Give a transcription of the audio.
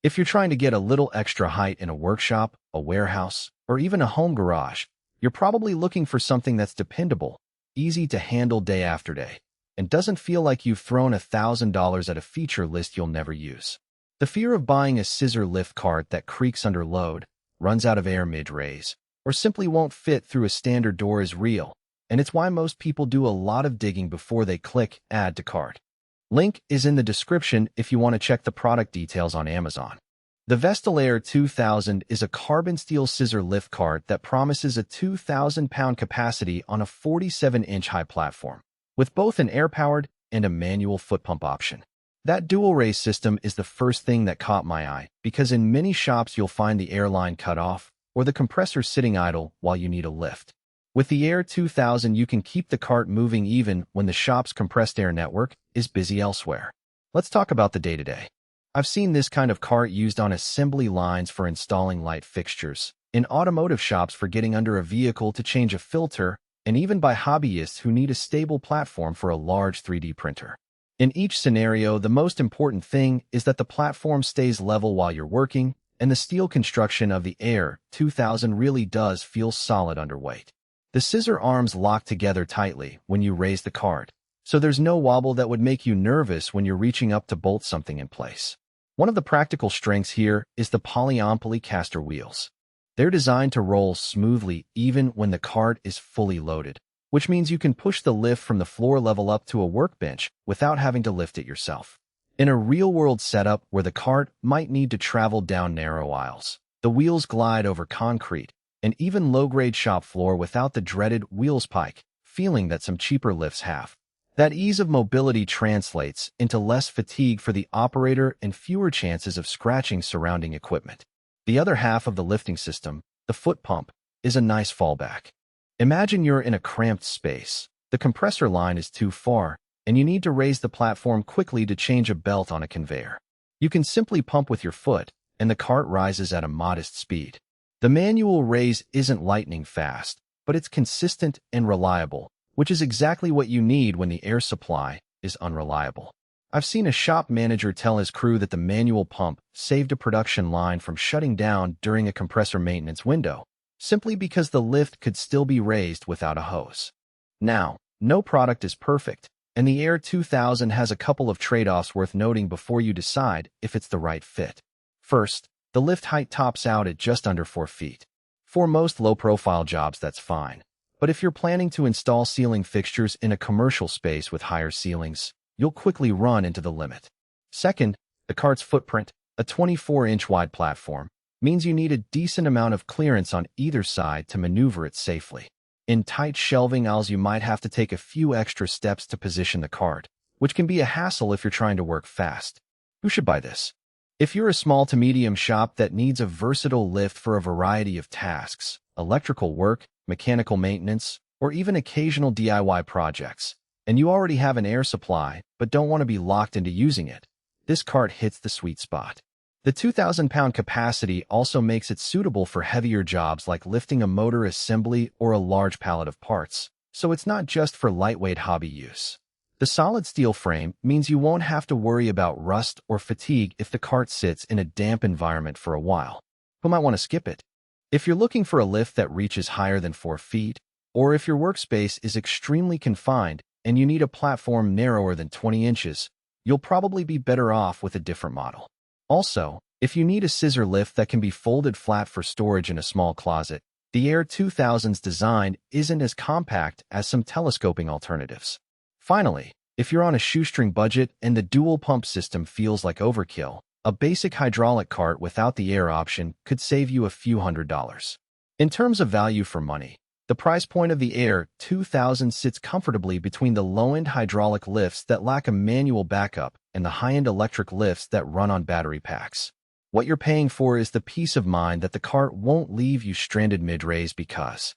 If you're trying to get a little extra height in a workshop, a warehouse, or even a home garage, you're probably looking for something that's dependable, easy to handle day after day, and doesn't feel like you've thrown $1,000 at a feature list you'll never use. The fear of buying a scissor lift cart that creaks under load, runs out of air mid-raise, or simply won't fit through a standard door is real, and it's why most people do a lot of digging before they click Add to Cart. Link is in the description if you want to check the product details on Amazon. The Vestil Air 2000 is a carbon steel scissor lift cart that promises a 2,000-pound capacity on a 47-inch high platform, with both an air-powered and a manual foot pump option. That dual raise system is the first thing that caught my eye, because in many shops you'll find the air line cut off or the compressor sitting idle while you need a lift. With the Air 2000, you can keep the cart moving even when the shop's compressed air network is busy elsewhere. Let's talk about the day-to-day. I've seen this kind of cart used on assembly lines for installing light fixtures, in automotive shops for getting under a vehicle to change a filter, and even by hobbyists who need a stable platform for a large 3D printer. In each scenario, the most important thing is that the platform stays level while you're working, and the steel construction of the Air 2000 really does feel solid under weight. The scissor arms lock together tightly when you raise the cart, so there's no wobble that would make you nervous when you're reaching up to bolt something in place. One of the practical strengths here is the polyample caster wheels. They're designed to roll smoothly even when the cart is fully loaded, which means you can push the lift from the floor level up to a workbench without having to lift it yourself. In a real-world setup where the cart might need to travel down narrow aisles, the wheels glide over concrete and even low-grade shop floor without the dreaded wheels pike feeling that some cheaper lifts have. That ease of mobility translates into less fatigue for the operator and fewer chances of scratching surrounding equipment. The other half of the lifting system, the foot pump, is a nice fallback. Imagine you're in a cramped space, the compressor line is too far, and you need to raise the platform quickly to change a belt on a conveyor. You can simply pump with your foot, and the cart rises at a modest speed. The manual raise isn't lightning fast, but it's consistent and reliable, which is exactly what you need when the air supply is unreliable. I've seen a shop manager tell his crew that the manual pump saved a production line from shutting down during a compressor maintenance window, simply because the lift could still be raised without a hose. Now, no product is perfect, and the Air 2000 has a couple of trade-offs worth noting before you decide if it's the right fit. First, the lift height tops out at just under 4 feet. For most low-profile jobs, that's fine. But if you're planning to install ceiling fixtures in a commercial space with higher ceilings, you'll quickly run into the limit. Second, the cart's footprint, a 24-inch wide platform, means you need a decent amount of clearance on either side to maneuver it safely. In tight shelving aisles, you might have to take a few extra steps to position the cart, which can be a hassle if you're trying to work fast. Who should buy this? If you're a small to medium shop that needs a versatile lift for a variety of tasks, electrical work, mechanical maintenance, or even occasional DIY projects, and you already have an air supply but don't want to be locked into using it, this cart hits the sweet spot. The 2,000-pound capacity also makes it suitable for heavier jobs like lifting a motor assembly or a large pallet of parts, so it's not just for lightweight hobby use. The solid steel frame means you won't have to worry about rust or fatigue if the cart sits in a damp environment for a while. Who might want to skip it? If you're looking for a lift that reaches higher than 4 feet, or if your workspace is extremely confined and you need a platform narrower than 20 inches, you'll probably be better off with a different model. Also, if you need a scissor lift that can be folded flat for storage in a small closet, the Air 2000's design isn't as compact as some telescoping alternatives. Finally, if you're on a shoestring budget and the dual pump system feels like overkill, a basic hydraulic cart without the air option could save you a few $100s. In terms of value for money, the price point of the Air 2000 sits comfortably between the low-end hydraulic lifts that lack a manual backup and the high-end electric lifts that run on battery packs. What you're paying for is the peace of mind that the cart won't leave you stranded mid-raise because